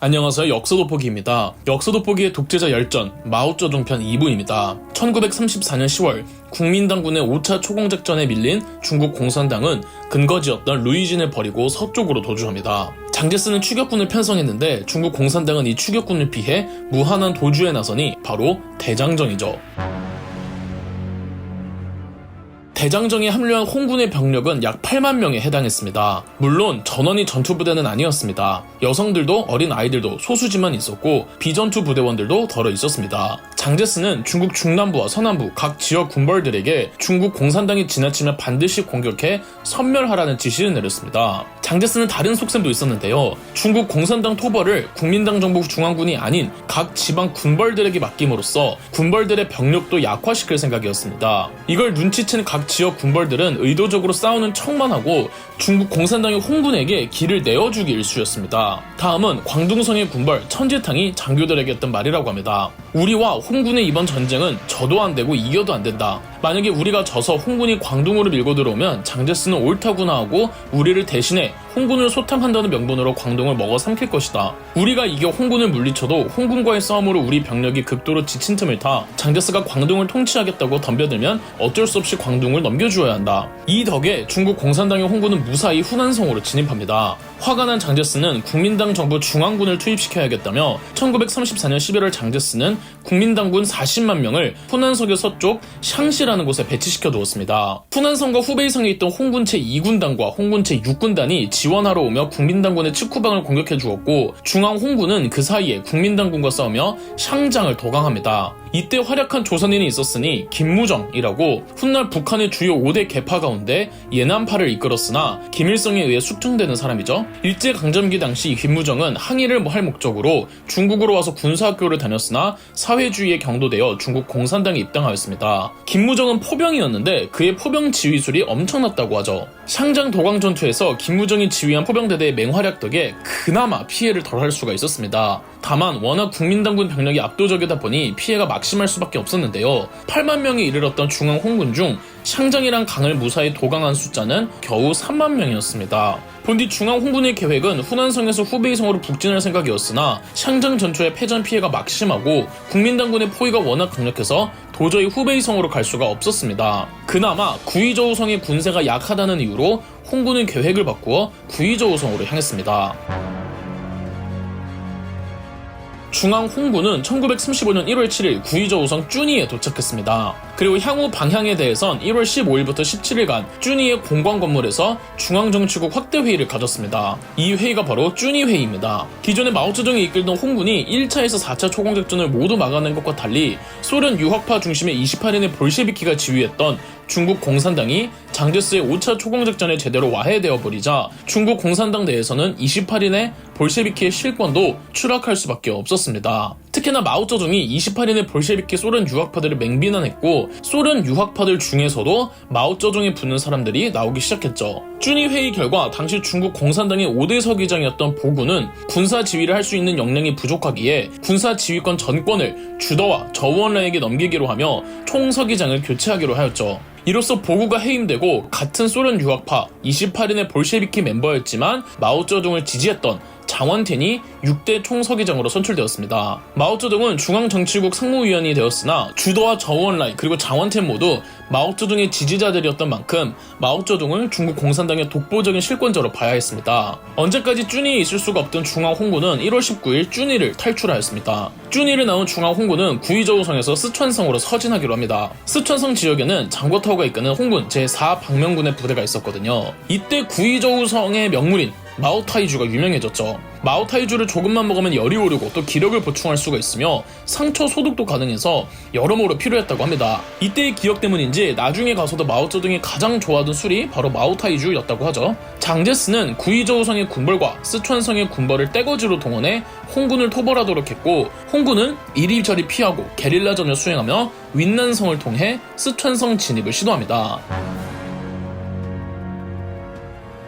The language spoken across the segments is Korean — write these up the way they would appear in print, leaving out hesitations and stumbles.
안녕하세요. 역사돋보기입니다. 역사돋보기의 독재자 열전 마오쩌둥 편 2부입니다. 1934년 10월 국민당군의 5차 초공작전에 밀린 중국 공산당은 근거지였던 루이진을 버리고 서쪽으로 도주합니다. 장제스는 추격군을 편성했는데 중국 공산당은 이 추격군을 피해 무한한 도주에 나서니 바로 대장정이죠. 대장정에 합류한 홍군의 병력은 약 8만 명에 해당했습니다. 물론 전원이 전투부대는 아니었습니다. 여성들도 어린 아이들도 소수지만 있었고 비전투 부대원들도 덜어 있었습니다. 장제스는 중국 중남부와 서남부 각 지역 군벌들에게 중국 공산당이 지나치면 반드시 공격해 섬멸하라는 지시를 내렸습니다. 장제스는 다른 속셈도 있었는데요. 중국 공산당 토벌을 국민당 정부 중앙군이 아닌 각 지방 군벌들에게 맡김으로써 군벌들의 병력도 약화시킬 생각이었습니다. 이걸 눈치챈 각 지역 군벌들은 의도적으로 싸우는 척만 하고 중국 공산당의 홍군에게 길을 내어주기 일쑤였습니다. 다음은 광둥성의 군벌 천지탕이 장교들에게 했던 말이라고 합니다. 우리와 홍군의 이번 전쟁은 져도 안 되고 이겨도 안 된다. 만약에 우리가 져서 홍군이 광둥으로 밀고 들어오면 장제스는 옳다구나 하고 우리를 대신해 홍군을 소탕한다는 명분으로 광둥을 먹어 삼킬 것이다. 우리가 이겨 홍군을 물리쳐도 홍군과의 싸움으로 우리 병력이 극도로 지친 틈을 타 장제스가 광둥을 통치하겠다고 덤벼들면 어쩔 수 없이 광둥을 넘겨주어야 한다. 이 덕에 중국 공산당의 홍군은 무사히 후난성으로 진입합니다. 화가 난 장제스는 국민당 정부 중앙군을 투입시켜야겠다며 1934년 11월 장제스는 국민당군 40만 명을 후난성의 서쪽 샹시라는 곳에 배치시켜 두었습니다. 후난성과 후베이성에 있던 홍군체 2군단과 홍군체 6군단이 지원하러 오며 국민당군의 측후방을 공격해 주었고 중앙 홍군은 그 사이에 국민당군과 싸우며 샹장을 도강합니다. 이때 활약한 조선인이 있었으니 김무정이라고 훗날 북한의 주요 5대 계파 가운데 예난파를 이끌었으나 김일성에 의해 숙청되는 사람이죠. 일제강점기 당시 김무정은 항일을 할 목적으로 중국으로 와서 군사학교를 다녔으나 사회주의에 경도되어 중국 공산당에 입당하였습니다. 김무정은 포병이었는데 그의 포병 지휘술이 엄청났다고 하죠. 샹장 도강 전투에서 김무정이 지휘한 포병대대의 맹활약 덕에 그나마 피해를 덜할 수가 있었습니다. 다만 워낙 국민당군 병력이 압도적이다 보니 피해가 막심할 수밖에 없었는데요. 8만 명에 이르렀던 중앙 홍군 중 샹장이란 강을 무사히 도강한 숫자는 겨우 3만 명이었습니다. 본뒤 중앙 홍군의 계획은 후난성에서 후베이성으로 북진할 생각이었으나 샹장 전투의 패전 피해가 막심하고 국민당군의 포위가 워낙 강력해서 도저히 후베이성으로 갈 수가 없었습니다. 그나마 구이저우성의 군세가 약하다는 이유로 홍군은 계획을 바꾸어 구이저우성으로 향했습니다. 중앙 홍군은 1935년 1월 7일 구이저우성 쭈니에 도착했습니다. 그리고 향후 방향에 대해선 1월 15일부터 17일간 쭈니의 공관 건물에서 중앙정치국 확대회의를 가졌습니다. 이 회의가 바로 쭈니회의입니다. 기존에 마오쩌둥이 이끌던 홍군이 1차에서 4차 초공작전을 모두 막아낸 것과 달리 소련 유학파 중심의 28인의 볼셰비키가 지휘했던 중국 공산당이 장제스의 5차 초공작전에 제대로 와해되어 버리자 중국 공산당 내에서는 28인의 볼셰비키의 실권도 추락할 수밖에 없었습니다. 특히나 마오쩌둥이 28인의 볼셰비키 소련 유학파들을 맹비난했고 소련 유학파들 중에서도 마오쩌둥에 붙는 사람들이 나오기 시작했죠. 쭈니 회의 결과 당시 중국 공산당의 5대 서기장이었던 보군은 군사 지휘를 할 수 있는 역량이 부족하기에 군사 지휘권 전권을 주더와 저우원라에게 넘기기로 하며 총서기장을 교체하기로 하였죠. 이로써 보구가 해임되고 같은 소련 유학파 28인의 볼셰비키 멤버였지만 마오쩌둥을 지지했던 장원텐이 6대 총서기장으로 선출되었습니다. 마오쩌둥은 중앙정치국 상무위원이 되었으나 주더와 저우원라이 그리고 장원텐 모두 마오쩌둥의 지지자들이었던 만큼 마오쩌둥을 중국 공산당의 독보적인 실권자로 봐야 했습니다. 언제까지 쭈니에 있을 수가 없던 중앙 홍군은 1월 19일 쭈니를 탈출하였습니다. 쭈니를 나온 중앙 홍군은 구이저우성에서 스촨성으로 서진하기로 합니다. 스촨성 지역에는 장고타오가 이끄는 홍군 제4방명군의 부대가 있었거든요. 이때 구이저우성의 명물인 마오타이주가 유명해졌죠. 마오타이주를 조금만 먹으면 열이 오르고 또 기력을 보충할 수가 있으며 상처 소독도 가능해서 여러모로 필요했다고 합니다. 이때의 기억 때문인지 나중에 가서도 마오쩌둥이 가장 좋아하던 술이 바로 마오타이주였다고 하죠. 장제스는 구이저우성의 군벌과 스촨성의 군벌을 떼거지로 동원해 홍군을 토벌하도록 했고 홍군은 이리저리 피하고 게릴라전을 수행하며 윈난성을 통해 스촨성 진입을 시도합니다.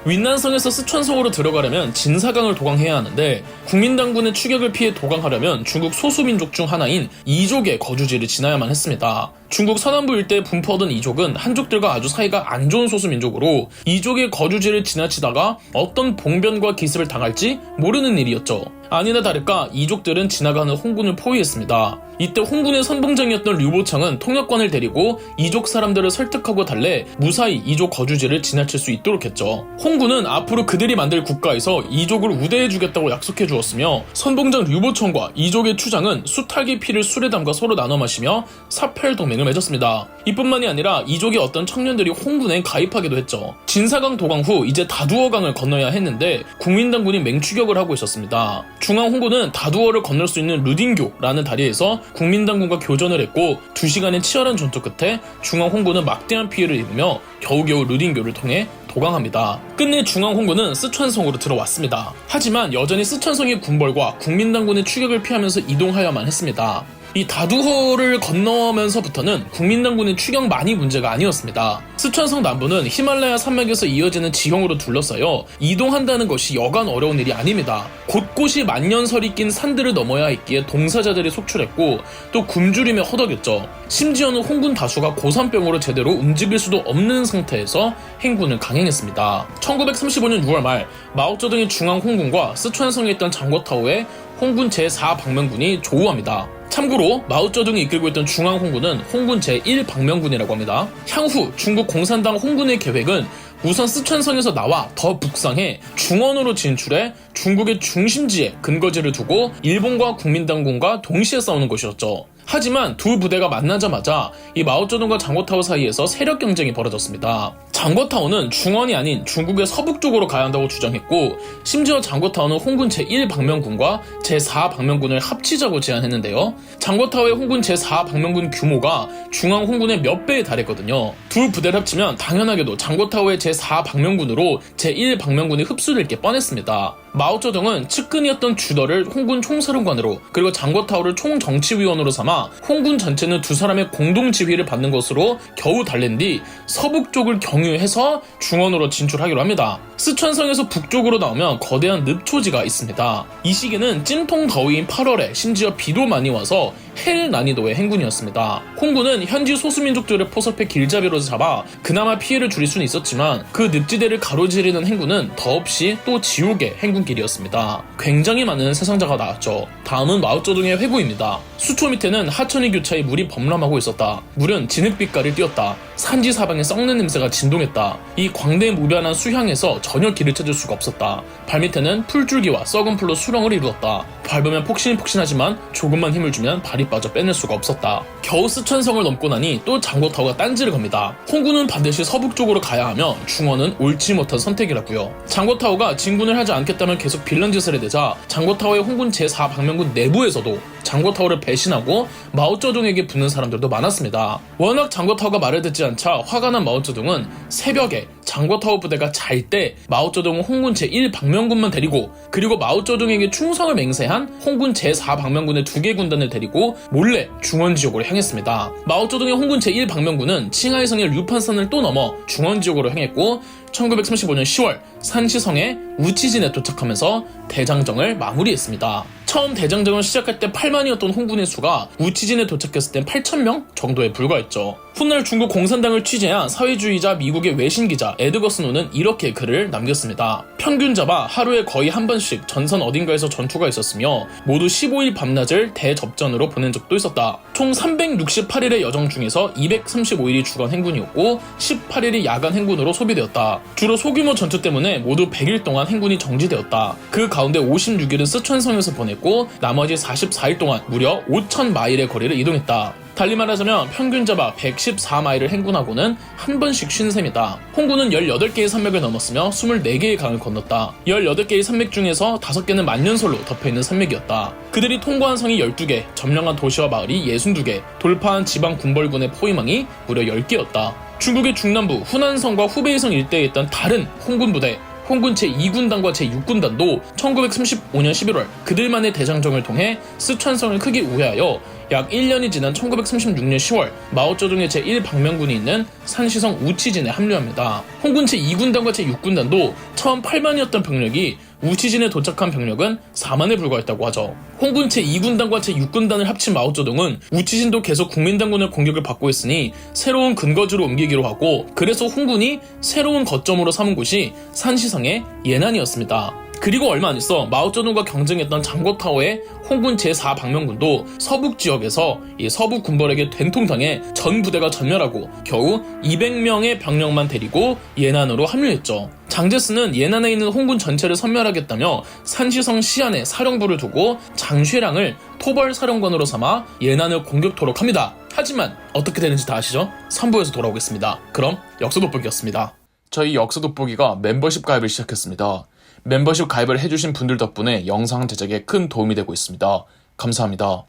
윈난성에서 스촨성으로 들어가려면 진사강을 도강해야 하는데 국민당군의 추격을 피해 도강하려면 중국 소수민족 중 하나인 이족의 거주지를 지나야만 했습니다. 중국 서남부 일대에 분포하던 이족은 한족들과 아주 사이가 안 좋은 소수민족으로 이족의 거주지를 지나치다가 어떤 봉변과 기습을 당할지 모르는 일이었죠. 아니나 다를까 이족들은 지나가는 홍군을 포위했습니다. 이때 홍군의 선봉장이었던 류보창은 통역관을 데리고 이족 사람들을 설득하고 달래 무사히 이족 거주지를 지나칠 수 있도록 했죠. 홍군은 앞으로 그들이 만들 국가에서 이족을 우대해주겠다고 약속해주었으며 선봉장 류보청과 이족의 추장은 수탈기 피를 술에 담가 서로 나눠 마시며 사펠동맹을 맺었습니다. 이뿐만이 아니라 이족의 어떤 청년들이 홍군에 가입하기도 했죠. 진사강 도강 후 이제 다두어강을 건너야 했는데 국민당군이 맹추격을 하고 있었습니다. 중앙 홍군은 다두어를 건널 수 있는 루딩교라는 다리에서 국민당군과 교전을 했고 2시간의 치열한 전투 끝에 중앙 홍군은 막대한 피해를 입으며 겨우겨우 루딩교를 통해 도강합니다. 끝내 중앙 홍군은 쓰촨성으로 들어왔습니다. 하지만 여전히 쓰촨성의 군벌과 국민당군의 추격을 피하면서 이동하여야만 했습니다. 이 다두허를 건너면서부터는 국민당군의 추격만이 문제가 아니었습니다. 쓰촨성 남부는 히말라야 산맥에서 이어지는 지형으로 둘러싸여 이동한다는 것이 여간 어려운 일이 아닙니다. 곳곳이 만년설이 낀 산들을 넘어야 했기에 동사자들이 속출했고 또 굶주림에 허덕였죠. 심지어는 홍군 다수가 고산병으로 제대로 움직일 수도 없는 상태에서 행군을 강행했습니다. 1935년 6월 말 마오쩌둥이 중앙 홍군과 쓰촨성에 있던 장거타오에 홍군 제4방면군이 조우합니다. 참고로 마오쩌둥이 이끌고 있던 중앙 홍군은 홍군 제1방면군이라고 합니다. 향후 중국 공산당 홍군의 계획은 우선 쓰촨성에서 나와 더 북상해 중원으로 진출해 중국의 중심지에 근거지를 두고 일본과 국민당군과 동시에 싸우는 것이었죠. 하지만 두 부대가 만나자마자 이 마오쩌둥과 장거타오 사이에서 세력 경쟁이 벌어졌습니다. 장거타오는 중원이 아닌 중국의 서북쪽으로 가야 한다고 주장했고 심지어 장거타오는 홍군 제1방면군과 제4방면군을 합치자고 제안했는데요. 장거타오의 홍군 제4방면군 규모가 중앙 홍군의 몇 배에 달했거든요. 두 부대를 합치면 당연하게도 장거타오의 제4방면군으로 제1방면군이 흡수될 게 뻔했습니다. 마오쩌둥은 측근이었던 주더를 홍군 총사령관으로 그리고 장거타오를 총정치위원으로 삼아 홍군 전체는 두 사람의 공동 지휘를 받는 것으로 겨우 달랜 뒤 서북쪽을 경유해서 중원으로 진출하기로 합니다. 쓰촨성에서 북쪽으로 나오면 거대한 늪초지가 있습니다. 이 시기는 찜통 더위인 8월에 심지어 비도 많이 와서 헬 난이도의 행군이었습니다. 홍군은 현지 소수민족들을 포섭해 길잡이로 잡아 그나마 피해를 줄일 수는 있었지만 그 늪지대를 가로지르는 행군은 더없이 또 지옥의 행군길이었습니다. 굉장히 많은 사상자가 나왔죠. 다음은 마오쩌둥의 회고입니다. 수초 밑에는 하천이 교차해 물이 범람하고 있었다. 물은 진흙빛깔을 띄었다. 산지 사방에 썩는 냄새가 진동했다. 이 광대무변한 수향에서 전혀 길을 찾을 수가 없었다. 발밑에는 풀줄기와 썩은 풀로 수렁을 이루었다. 밟으면 폭신폭신하지만 조금만 힘을 주면 발이 빠져 빼낼 수가 없었다. 겨우 쓰촨성을 넘고 나니 또 장거타오가 딴지를 겁니다. 홍군은 반드시 서북쪽으로 가야 하며 중원은 옳지 못한 선택이라고요. 장거타오가 진군을 하지 않겠다면 계속 빌런 짓을 해대자 장거타오의 홍군 제4방면군 내부에서도 장거타오를 배신하고 마오쩌둥에게 붙는 사람들도 많았습니다. 워낙 장거타오가 말을 듣지 않자 화가 난 마오쩌둥은 새벽에 장거타오 부대가 잘 때 마오쩌둥은 홍군 제1방면군만 데리고 그리고 마오쩌둥에게 충성을 맹세한 홍군 제4방면군의 2개 군단을 데리고 몰래 중원 지역으로 향했습니다. 마오쩌둥의 홍군 제1방면군은 칭하이성의 류판산을 또 넘어 중원 지역으로 향했고 1935년 10월 산시성의 우치진에 도착하면서 대장정을 마무리했습니다. 처음 대장정을 시작할 때 8만이었던 홍군의 수가 우치진에 도착했을 땐 8,000명 정도에 불과했죠. 훗날 중국 공산당을 취재한 사회주의자 미국의 외신기자 에드거 스노는 이렇게 글을 남겼습니다. 평균 잡아 하루에 거의 한 번씩 전선 어딘가에서 전투가 있었으며 모두 15일 밤낮을 대접전으로 보낸 적도 있었다. 총 368일의 여정 중에서 235일이 주간 행군이었고 18일이 야간 행군으로 소비되었다. 주로 소규모 전투 때문에 모두 100일 동안 행군이 정지되었다. 그 가운데 56일은 쓰촨성에서 보냈고 나머지 44일 동안 무려 5,000마일의 거리를 이동했다. 달리 말하자면 평균 잡아 114마일을 행군하고는 한 번씩 쉰 셈이다. 홍군은 18개의 산맥을 넘었으며 24개의 강을 건넜다. 18개의 산맥 중에서 5개는 만년설로 덮여있는 산맥이었다. 그들이 통과한 성이 12개, 점령한 도시와 마을이 62개, 돌파한 지방 군벌군의 포위망이 무려 10개였다. 중국의 중남부 후난성과 후베이성 일대에 있던 다른 홍군 부대 홍군 제2군단과 제6군단도 1935년 11월 그들만의 대장정을 통해 쓰촨성을 크게 우회하여 약 1년이 지난 1936년 10월 마오쩌둥의 제1방면군이 있는 산시성 우치진에 합류합니다. 홍군 제2군단과 제6군단도 처음 8만이었던 병력이 우치진에 도착한 병력은 4만에 불과했다고 하죠. 홍군 제2군단과 제6군단을 합친 마오쩌둥은 우치진도 계속 국민당군의 공격을 받고 있으니 새로운 근거지로 옮기기로 하고, 그래서 홍군이 새로운 거점으로 삼은 곳이 산시성의 예난이었습니다. 그리고 얼마 안 있어 마오쩌둥과 경쟁했던 장고타오의 홍군 제4방명군도 서북 지역에서 이 서북 군벌에게 된통당해 전 부대가 전멸하고 겨우 200명의 병력만 데리고 예난으로 합류했죠. 장제스는 예난에 있는 홍군 전체를 섬멸하겠다며 산시성 시안에 사령부를 두고 장쉐량을 토벌 사령관으로 삼아 예난을 공격토록 합니다. 하지만 어떻게 되는지 다 아시죠? 3부에서 돌아오겠습니다. 그럼 역사 돋보기였습니다. 저희 역사 돋보기가 멤버십 가입을 시작했습니다. 멤버십 가입을 해주신 분들 덕분에 영상 제작에 큰 도움이 되고 있습니다. 감사합니다.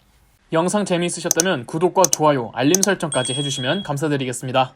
영상 재미있으셨다면 구독과 좋아요, 알림 설정까지 해주시면 감사드리겠습니다.